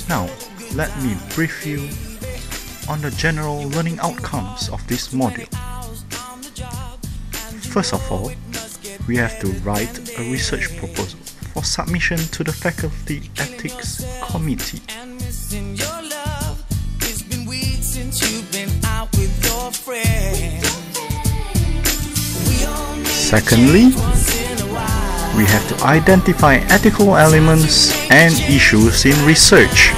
Now, let me brief you on the general learning outcomes of this module. First of all, we have to write a research proposal for submission to the Faculty Ethics Committee. Secondly, we have to identify ethical elements and issues in research.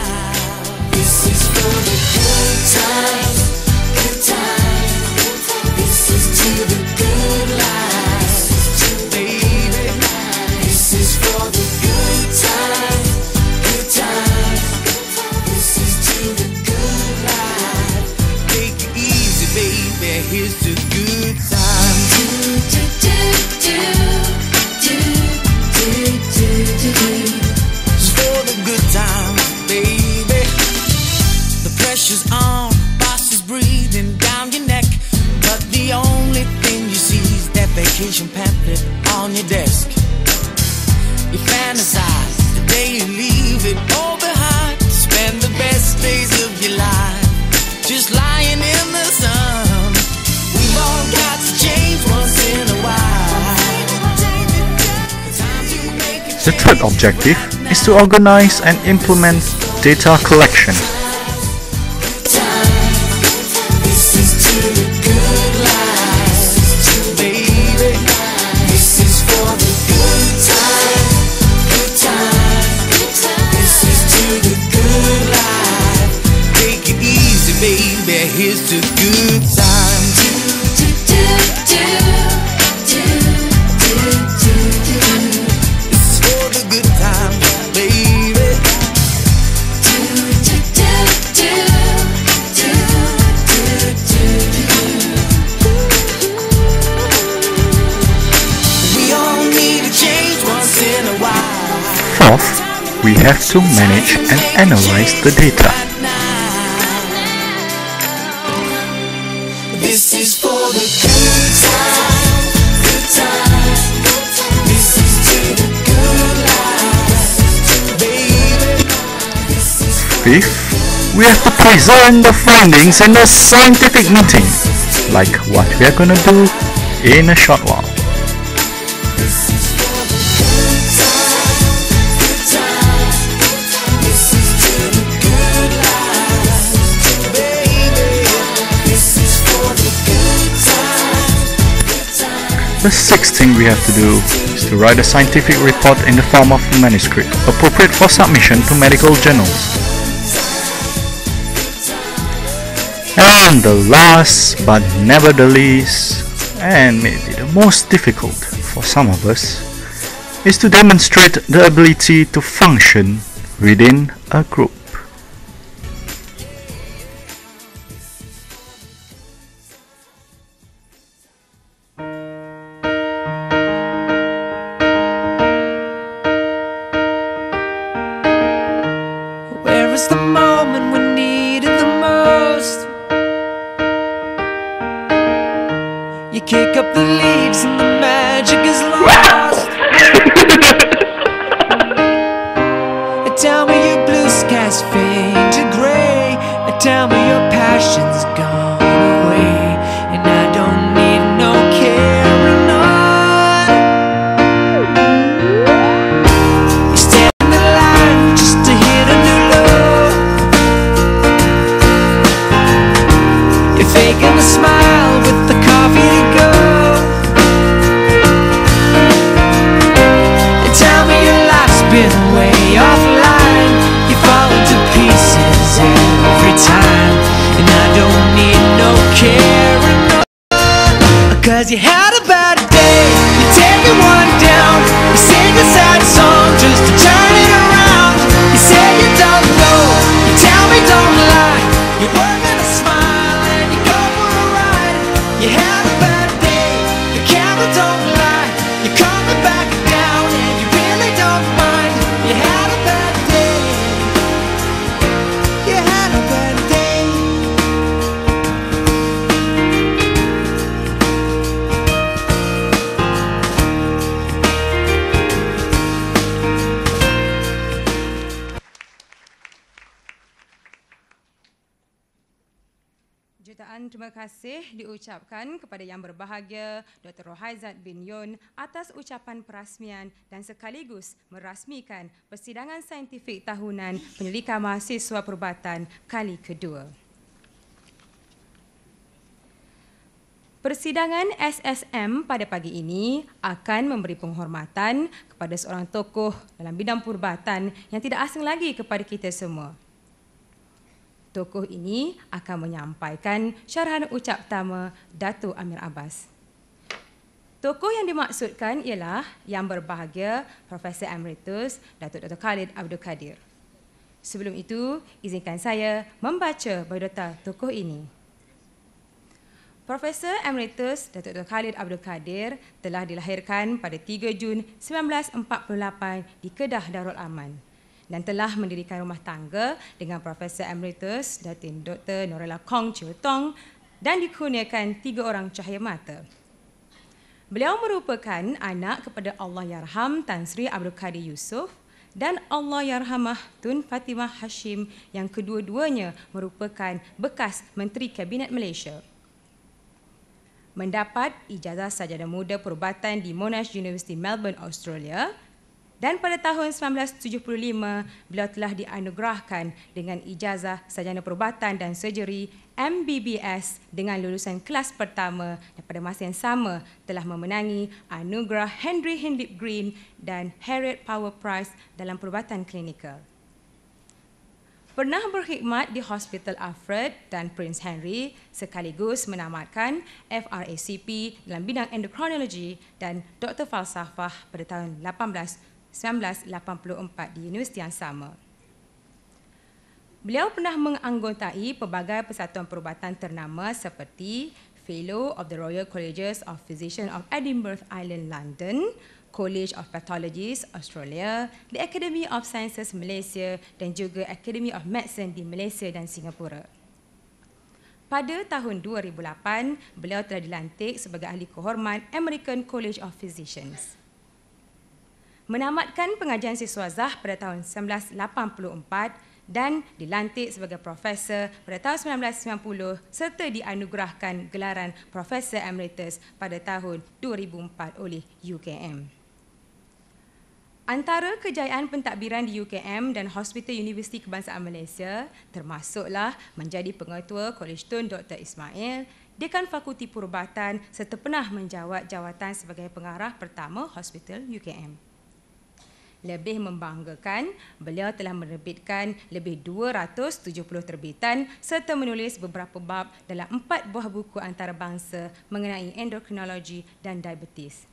Pamphlet on your desk. You fantasize the day you leave it all behind. Spend the best days of your life just lying in the sun. We've all got to change once in a while. The third objective is to organize and implement data collection. Here's to good times. This is for the good times, baby. We all need a change once in a while. Fourth, we have to manage and analyze the data. This is for the good times, good times. This is to the good life, baby. Fifth, we have to present the findings in a scientific meeting, like what we are gonna do in a short while. The sixth thing we have to do is to write a scientific report in the form of a manuscript, appropriate for submission to medical journals. And the last but never the least, and maybe the most difficult for some of us, is to demonstrate the ability to function within a group. Where is the moment we need it the most? You kick up the leaves and the magic is lost. Tell me your blue skies fade to gray, and tell me your passion's gone away, and I don't need no carrying on. You stand in the line just to hit a new low. You're faking a smile with the coffee to go. And tell me your life's been way offline. You fall into pieces every time, and I don't need no carrying on. 'Cause you had a bad day, you take it one down, you sing a sad song just to turn it around. You say you don't know, you tell me don't lie. You're working a smile and you go for a ride. You had a bad day, the camera don't lie. You're coming back down and you really don't mind. You had a bad day, you had a bad day. Dan terima kasih diucapkan kepada Yang Berbahagia Dr. Rohaizat bin Yun atas ucapan perasmian dan sekaligus merasmikan persidangan saintifik tahunan penyelidikan mahasiswa perubatan kali kedua. Persidangan SSM pada pagi ini akan memberi penghormatan kepada seorang tokoh dalam bidang perubatan yang tidak asing lagi kepada kita semua. Tokoh ini akan menyampaikan syarahan ucap pertama Datuk Amir Abbas. Tokoh yang dimaksudkan ialah Yang Berbahagia Profesor Emeritus Datuk Dr. Khalid Abdul Kadir. Sebelum itu, izinkan saya membaca biodata tokoh ini. Profesor Emeritus Datuk Dr. Khalid Abdul Kadir telah dilahirkan pada 3 Jun 1948 di Kedah Darul Aman dan telah mendirikan rumah tangga dengan Profesor Emeritus Datin Dr. Norella Kong Chiu Tong dan dikurniakan 3 orang cahaya mata. Beliau merupakan anak kepada Allahyarham Tan Sri Abdul Kadir Yusof dan Allahyarhamah Tun Fatimah Hashim yang kedua-duanya merupakan bekas Menteri Kabinet Malaysia. Mendapat ijazah sarjana muda perubatan di Monash University Melbourne, Australia, dan pada tahun 1975, beliau telah dianugerahkan dengan ijazah sarjana perubatan dan surgery MBBS dengan lulusan kelas pertama dan pada masa yang sama telah memenangi anugerah Henry Hindlip Green dan Harriet Power Prize dalam perubatan klinikal. Pernah berkhidmat di Hospital Alfred dan Prince Henry sekaligus menamatkan FRACP dalam bidang endokrinologi dan Doktor Falsafah pada tahun 1984 di universiti yang sama. Beliau pernah menganggotai pelbagai persatuan perubatan ternama seperti Fellow of the Royal Colleges of Physicians of Edinburgh Island, London, College of Pathologists, Australia, the Academy of Sciences Malaysia dan juga Academy of Medicine di Malaysia dan Singapura. Pada tahun 2008, beliau telah dilantik sebagai ahli kehormat American College of Physicians. Menamatkan pengajian siswazah pada tahun 1984 dan dilantik sebagai profesor pada tahun 1990 serta dianugerahkan gelaran Profesor Emeritus pada tahun 2004 oleh UKM. Antara kejayaan pentadbiran di UKM dan Hospital Universiti Kebangsaan Malaysia termasuklah menjadi pengetua Kolej Tun Dr. Ismail, Dekan Fakulti Perubatan serta pernah menjawat jawatan sebagai pengarah pertama Hospital UKM. Lebih membanggakan, beliau telah menerbitkan lebih 270 terbitan serta menulis beberapa bab dalam 4 buah buku antarabangsa mengenai endokrinologi dan diabetes.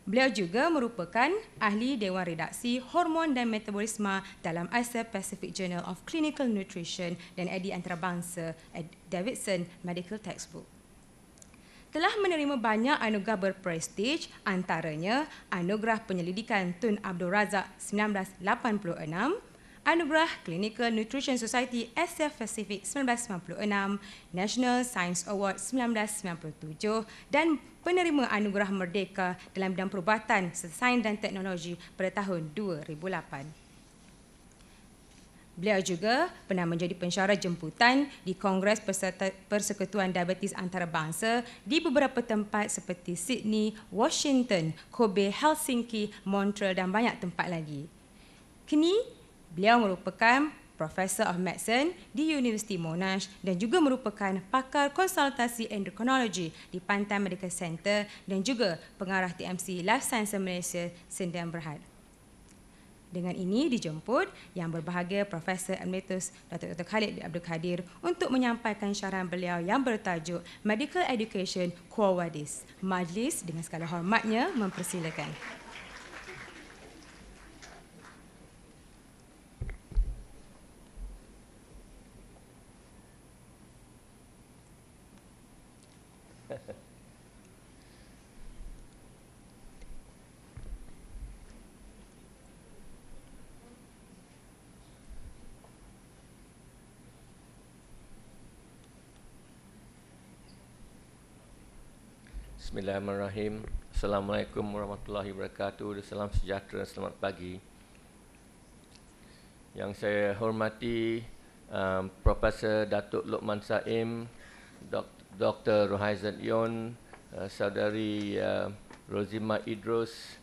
Beliau juga merupakan ahli Dewan Redaksi Hormon dan Metabolisme dalam Asia Pacific Journal of Clinical Nutrition dan edi antarabangsa Davidson Medical Textbook. Telah menerima banyak anugerah berprestij, antaranya Anugerah Penyelidikan Tun Abdul Razak 1986, Anugerah Clinical Nutrition Society Asia Pacific 1996, National Science Award 1997 dan penerima Anugerah Merdeka dalam bidang perubatan, sains dan teknologi pada tahun 2008. Beliau juga pernah menjadi pensyarah jemputan di Kongres Persekutuan Diabetes Antarabangsa di beberapa tempat seperti Sydney, Washington, Kobe, Helsinki, Montreal dan banyak tempat lagi. Kini, beliau merupakan Professor of Medicine di Universiti Monash dan juga merupakan pakar konsultasi endokrinologi di Pantai Medical Center dan juga pengarah TMC Life Sciences Malaysia Sdn Bhd. Dengan ini dijemput Yang Berbahagia Profesor Emeritus Datuk Dr. Khalid Abdul Kadir untuk menyampaikan syarahan beliau yang bertajuk Medical Education Quo Vadis. Majlis dengan segala hormatnya mempersilakan. Bismillahirrahmanirrahim. Assalamualaikum warahmatullahi wabarakatuh. Salam sejahtera, selamat pagi. Yang saya hormati Professor Datuk Lokman Saim, Dr. Rohaizat Yon, Saudari Rozima Idrus,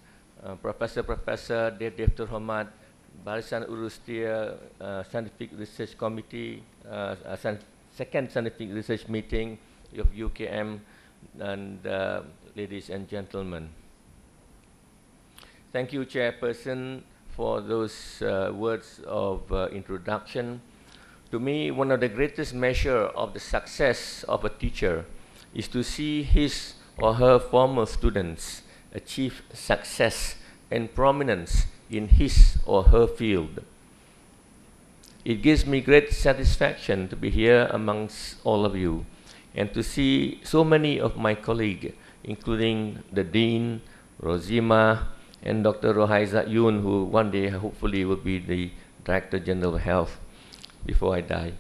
Profesor Dev Terhormat, Barisan Urustia Scientific Research Committee, second scientific research meeting of UKM, and ladies and gentlemen. Thank you, Chairperson, for those words of introduction. To me, one of the greatest measure of the success of a teacher is to see his or her former students achieve success and prominence in his or her field. It gives me great satisfaction to be here amongst all of you and to see so many of my colleagues, including the Dean, Rozima, and Dr. Rohaizat Yoon, who one day hopefully will be the Director General of Health before I die.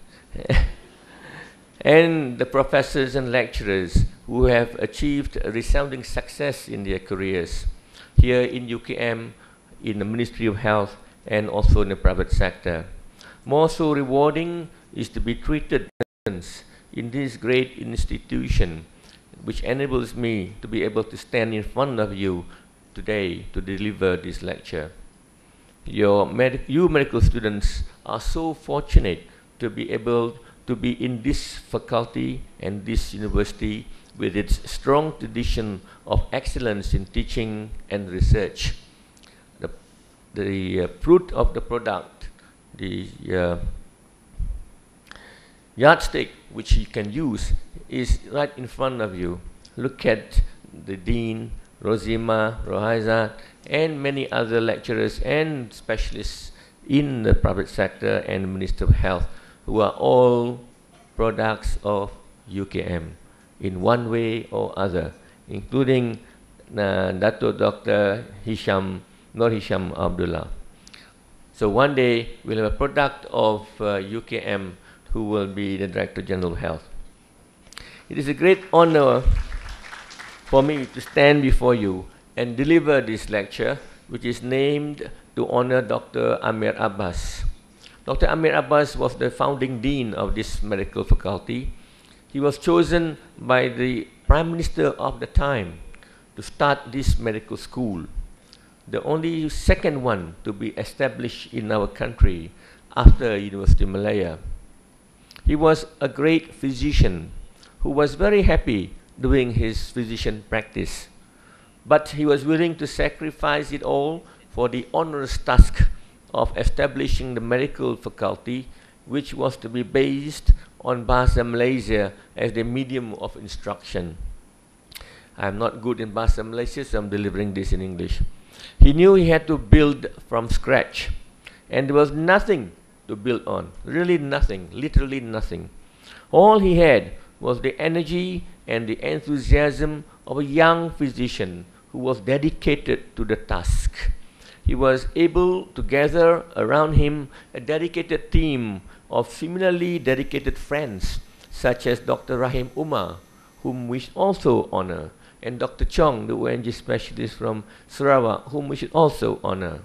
And the professors and lecturers who have achieved a resounding success in their careers here in UKM, in the Ministry of Health, and also in the private sector. More so rewarding is to be treated in this great institution, which enables me to be able to stand in front of you today to deliver this lecture. You medical students are so fortunate to be able to be in this faculty and this university with its strong tradition of excellence in teaching and research. The fruit of the product, the yardstick which you can use, is right in front of you. Look at the Dean, Rozima, Rohaizat, and many other lecturers and specialists in the private sector and Minister of Health, who are all products of UKM in one way or other, including Dato Dr. Nur Hisham Abdullah. So one day we'll have a product of UKM who will be the Director General of Health. It is a great honor for me to stand before you and deliver this lecture, which is named to honor Dr. Amir Abbas. Dr. Amir Abbas was the founding dean of this medical faculty. He was chosen by the Prime Minister of the time to start this medical school, the only second one to be established in our country after University of Malaya. He was a great physician who was very happy doing his physician practice, but he was willing to sacrifice it all for the onerous task of establishing the medical faculty, which was to be based on Bahasa Malaysia as the medium of instruction. I'm not good in Bahasa Malaysia, so I'm delivering this in English. He knew he had to build from scratch, and there was nothing to build on, really nothing, literally nothing. All he had was the energy and the enthusiasm of a young physician who was dedicated to the task. He was able to gather around him a dedicated team of similarly dedicated friends, such as Dr. Rahim Umar, whom we should also honor, and Dr. Chong, the ONG specialist from Sarawak, whom we should also honor.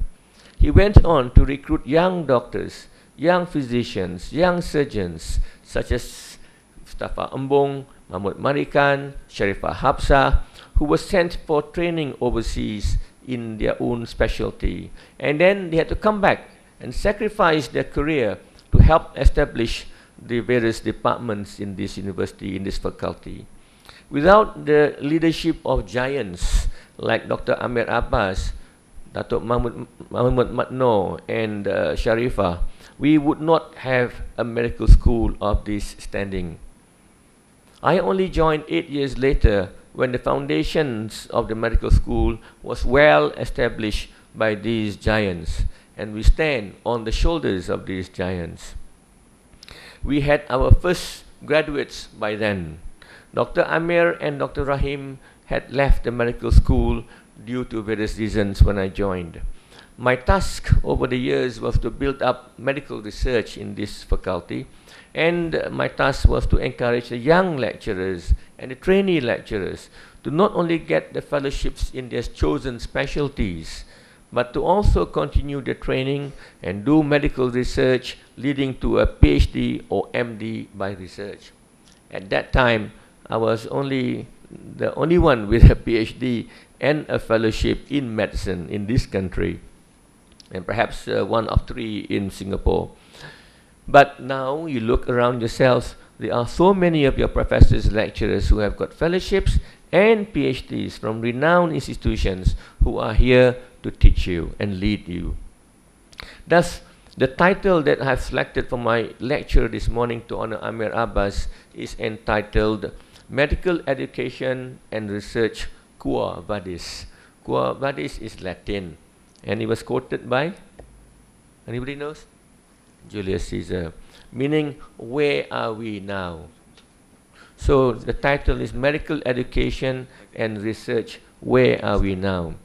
He went on to recruit young doctors, young physicians, young surgeons, such as Mustafa Embong, Mahmud Marikan, Sharifah Hapsah, who were sent for training overseas in their own specialty. And then they had to come back and sacrifice their career to help establish the various departments in this university, in this faculty. Without the leadership of giants like Dr. Amir Abbas, Datuk Mahmud Matno, and Sharifah, we would not have a medical school of this standing. I only joined 8 years later when the foundations of the medical school was well established by these giants, and we stand on the shoulders of these giants. We had our first graduates by then. Dr. Amir and Dr. Rahim had left the medical school due to various reasons when I joined. My task over the years was to build up medical research in this faculty, and my task was to encourage the young lecturers and the trainee lecturers to not only get the fellowships in their chosen specialties, but to also continue the training and do medical research leading to a PhD or MD by research. At that time, I was the only one with a PhD and a fellowship in medicine in this country, and perhaps one of 3 in Singapore. But now you look around yourselves, there are so many of your professors, lecturers who have got fellowships and PhDs from renowned institutions who are here to teach you and lead you. Thus, the title that I have selected for my lecture this morning to honor Amir Abbas is entitled Medical Education and Research Quo Vadis. Quo Vadis is Latin, and it was quoted by, anybody knows? Julius Caesar, meaning where are we now? So the title is Medical Education and Research, Where Are We Now?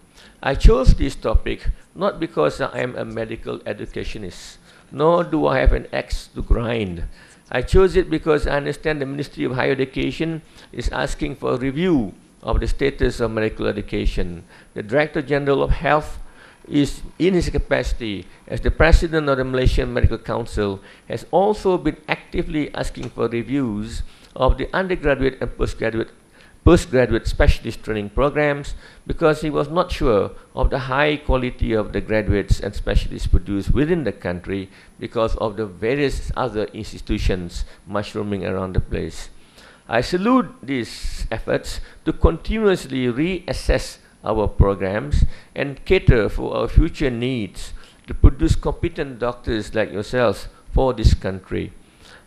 I chose this topic not because I am a medical educationist, nor do I have an axe to grind. I chose it because I understand the Ministry of Higher Education is asking for a review of the status of medical education. The Director General of Health is, in his capacity as the President of the Malaysian Medical Council, has also been actively asking for reviews of the undergraduate and postgraduate specialist training programs, because he was not sure of the high quality of the graduates and specialists produced within the country because of the various other institutions mushrooming around the place. I salute these efforts to continuously reassess our programs and cater for our future needs to produce competent doctors like yourselves for this country.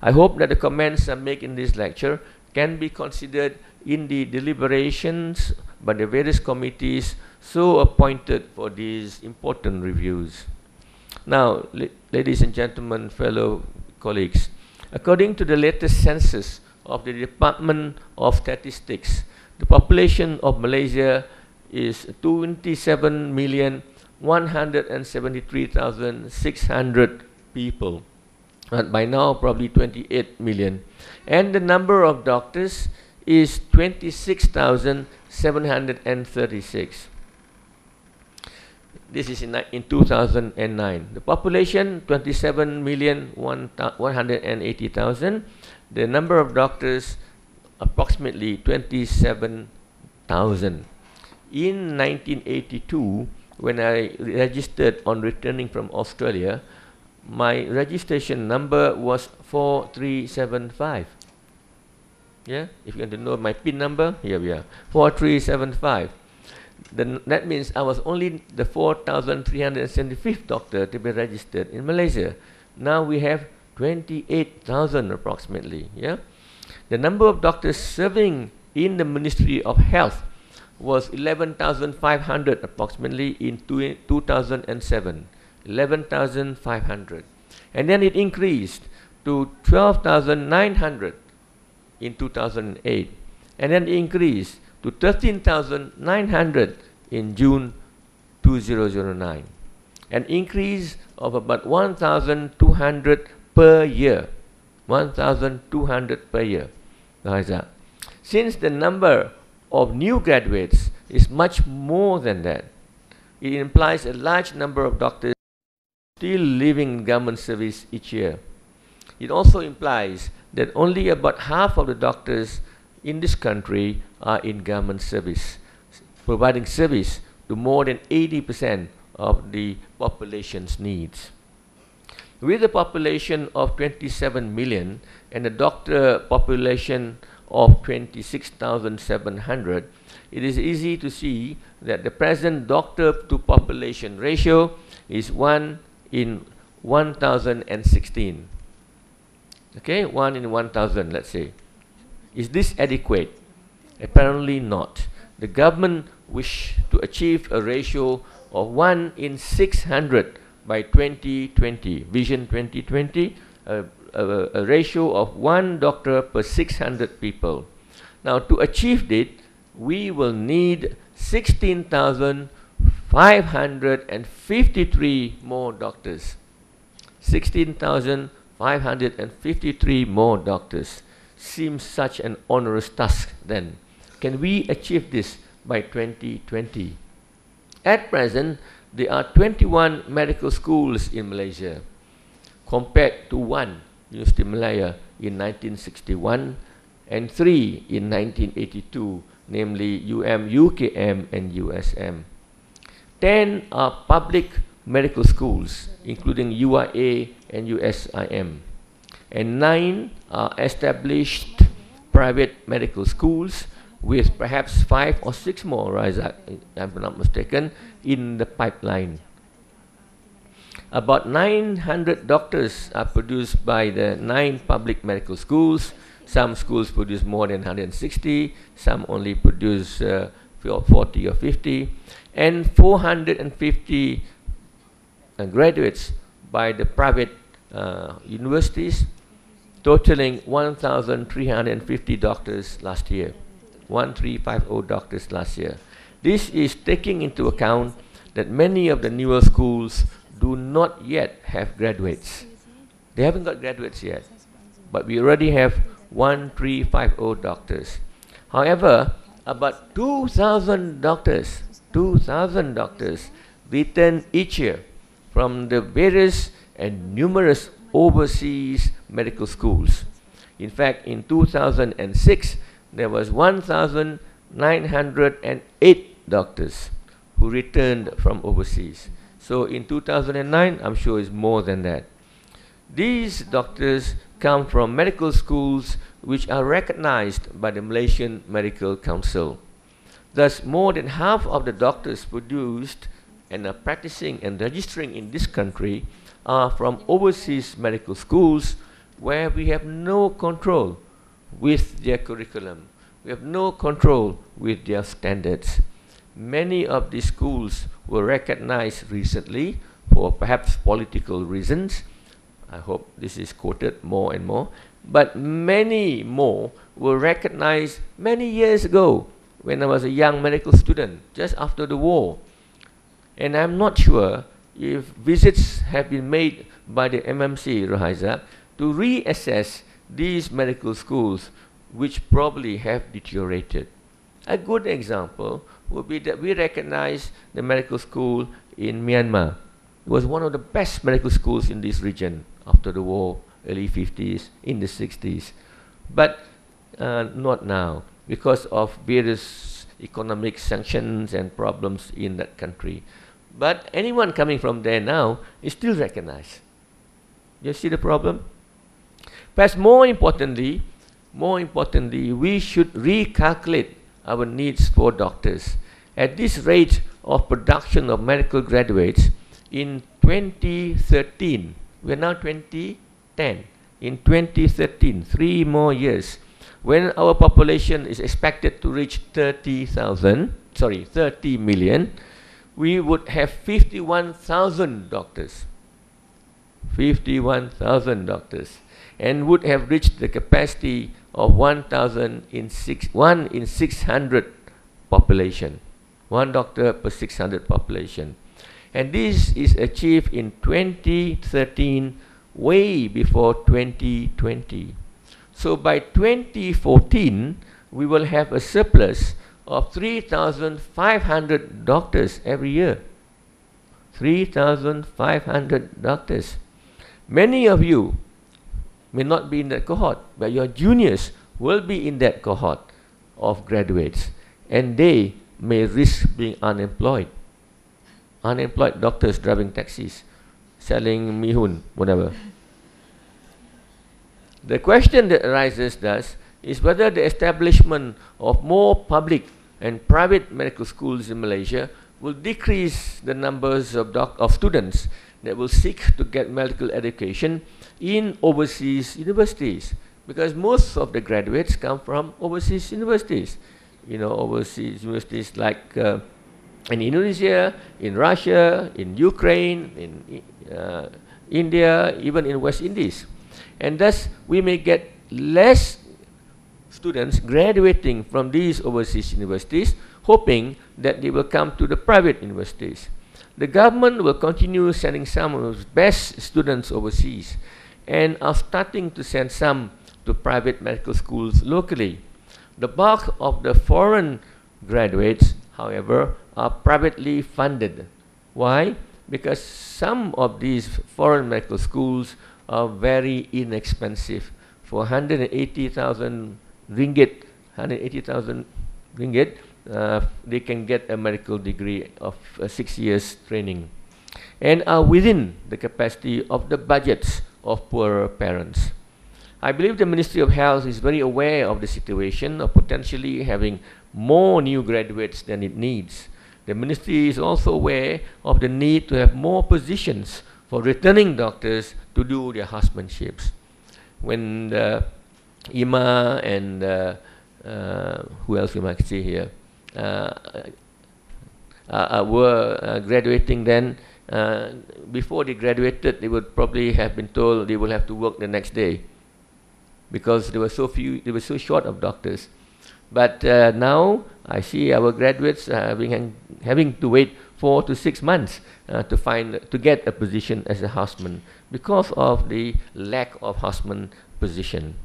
I hope that the comments I make in this lecture can be considered in the deliberations by the various committees so appointed for these important reviews. Now, ladies and gentlemen, fellow colleagues, according to the latest census of the Department of Statistics, the population of Malaysia is 27,173,600 people. By now, probably 28 million. And the number of doctors is 26,736. This is in 2009. The population, 27,180,000. The number of doctors, approximately 27,000. In 1982, when I registered on returning from Australia, my registration number was 4375. Yeah, if you want to know my PIN number, here we are, 4375. That means I was only the 4,375th doctor to be registered in Malaysia. Now we have 28,000 approximately. Yeah, the number of doctors serving in the Ministry of Health was 11,500 approximately in 2007. 11,500, and then it increased to 12,900 in 2008, and then increased to 13,900 in June 2009, an increase of about 1,200 per year. 1,200 per year. Since the number of new graduates is much more than that, it implies a large number of doctors still leaving government service each year. It also implies that only about half of the doctors in this country are in government service, providing service to more than 80% of the population's needs. With a population of 27 million and a doctor population of 26,700, it is easy to see that the present doctor to population ratio is 1 in 1,016. Okay, 1 in 1,000, let's say. Is this adequate? Apparently not. The government wish to achieve a ratio of 1 in 600 by 2020, Vision 2020, a ratio of 1 doctor per 600 people. Now, to achieve it, we will need 16,553 more doctors. 16,553 more doctors. Seems such an onerous task then. Can we achieve this by 2020? At present, there are 21 medical schools in Malaysia, compared to 1 University Malaya in 1961 and 3 in 1982, namely UKM, and USM. 10 are public medical schools, including UIA and USIM, and 9 are established private medical schools, with perhaps 5 or 6 more, Razak, if I'm not mistaken, in the pipeline. About 900 doctors are produced by the 9 public medical schools. Some schools produce more than 160, some only produce 40 or 50, and 450 graduates by the private universities, totaling 1,350 doctors last year. 1,350 doctors last year. This is taking into account that many of the newer schools do not yet have graduates. They haven't got graduates yet, but we already have 1,350 doctors. However, about 2,000 doctors return each year from the various and numerous overseas medical schools. In fact, in 2006, there was 1,908 doctors who returned from overseas. So in 2009, I'm sure it's more than that. These doctors come from medical schools which are recognized by the Malaysian Medical Council. Thus, more than half of the doctors produced and are practicing and registering in this country are from overseas medical schools where we have no control with their curriculum. We have no control with their standards. Many of these schools were recognized recently for perhaps political reasons. I hope this is quoted more and more. But many more were recognized many years ago when I was a young medical student, just after the war. And I'm not sure if visits have been made by the MMC, Rahaiza, to reassess these medical schools which probably have deteriorated. A good example would be that we recognize the medical school in Myanmar. It was one of the best medical schools in this region after the war, early 50s, in the 60s. But not now, because of various economic sanctions and problems in that country. But anyone coming from there now is still recognized. You see the problem? Perhaps more importantly, we should recalculate our needs for doctors. At this rate of production of medical graduates, in 2013, we are now 2010, in 2013, 3 more years, when our population is expected to reach 30 million, we would have 51,000 doctors. 51,000 doctors, and would have reached the capacity of 1 in 600 population. 1 doctor per 600 population. And this is achieved in 2013, way before 2020. So by 2014, we will have a surplus of 3,500 doctors every year. 3,500 doctors. Many of you may not be in that cohort, but your juniors will be in that cohort of graduates, and they may risk being unemployed. Unemployed doctors driving taxis, selling mihun, whatever. The question that arises thus is whether the establishment of more public and private medical schools in Malaysia will decrease the numbers of students that will seek to get medical education in overseas universities, because most of the graduates come from overseas universities. You know, overseas universities like in Indonesia, in Russia, in Ukraine, in India, even in West Indies. And thus, we may get less students graduating from these overseas universities, hoping that they will come to the private universities. The government will continue sending some of its best students overseas, and are starting to send some to private medical schools locally. The bulk of the foreign graduates, however, are privately funded Why? Because some of these foreign medical schools are very inexpensive. For 180,000 ringgit, 180,000 ringgit, they can get a medical degree of 6 years training, and are within the capacity of the budgets of poorer parents. I believe the Ministry of Health is very aware of the situation of potentially having more new graduates than it needs. The Ministry is also aware of the need to have more positions for returning doctors to do their housemanships. When IMA and who else we might see here were graduating, then before they graduated, they would probably have been told they will have to work the next day, because there were so few, they were so short of doctors. But now I see our graduates having to wait 4 to 6 months to get a position as a houseman because of the lack of houseman position.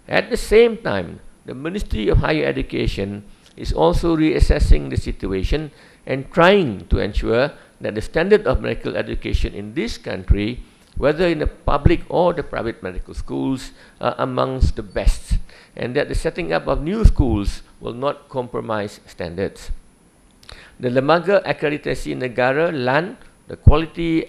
At the same time, the Ministry of Higher Education is also reassessing the situation and trying to ensure that the standard of medical education in this country, whether in the public or the private medical schools, are amongst the best, and that the setting up of new schools will not compromise standards. The Lembaga Akreditasi Negara (LAN), the Quality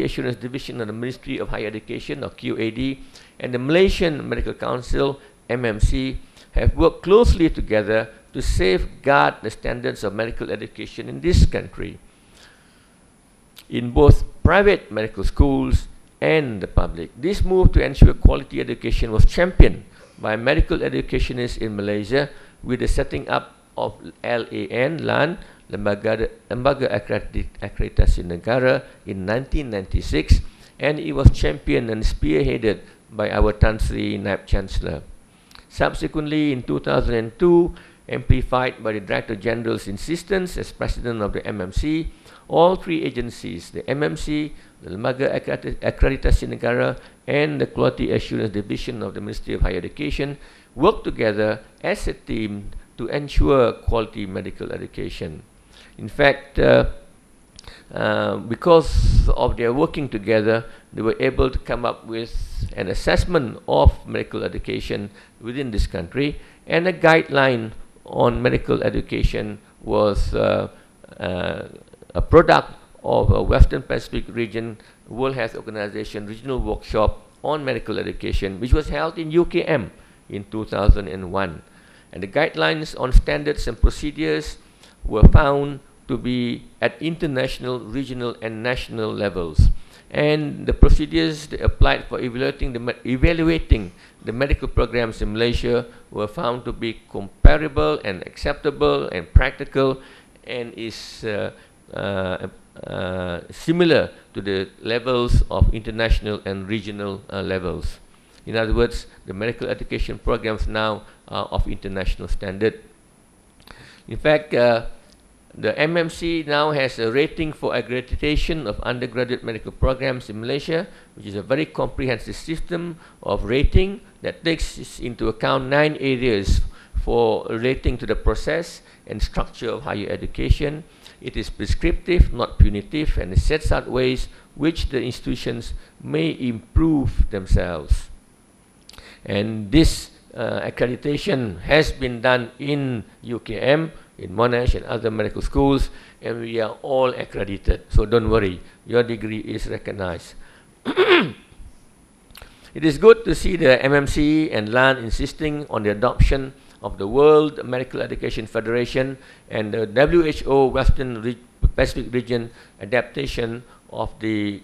Assurance Division of the Ministry of Higher Education, or QAD, and the Malaysian Medical Council (MMC) have worked closely together to safeguard the standards of medical education in this country, in both private medical schools and the public. This move to ensure quality education was championed by medical educationists in Malaysia with the setting up of LAN, Lembaga Akreditasi Negara, in 1996, and it was championed and spearheaded by our Tan Sri Naib Chancellor. Subsequently, in 2002, amplified by the Director General's insistence as President of the MMC, all three agencies, the MMC, the Lembaga Akreditasi Negara, and the Quality Assurance Division of the Ministry of Higher Education, work together as a team to ensure quality medical education. In fact, because of their working together, they were able to come up with an assessment of medical education within this country, and a guideline on medical education was a product of a Western Pacific Region World Health Organization regional workshop on medical education, which was held in UKM in 2001. And the guidelines on standards and procedures were found to be at international, regional, and national levels. And the procedures applied for evaluating the medical programs in Malaysia were found to be comparable and acceptable and practical, and is similar to the levels of international and regional levels. In other words, the medical education programs now are of international standard. In fact, the MMC now has a rating for accreditation of undergraduate medical programs in Malaysia, which is a very comprehensive system of rating that takes into account 9 areas for relating to the process and structure of higher education. It is prescriptive, not punitive, and it sets out ways which the institutions may improve themselves. And this accreditation has been done in UKM, in Monash, and other medical schools, and we are all accredited. So don't worry, your degree is recognized. It is good to see the MMC and LAN insisting on the adoption of the World Medical Education Federation and the WHO Western Pacific Region adaptation of the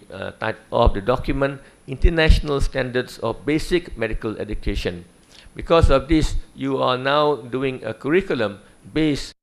document International Standards of Basic Medical Education. Because of this, you are now doing a curriculum based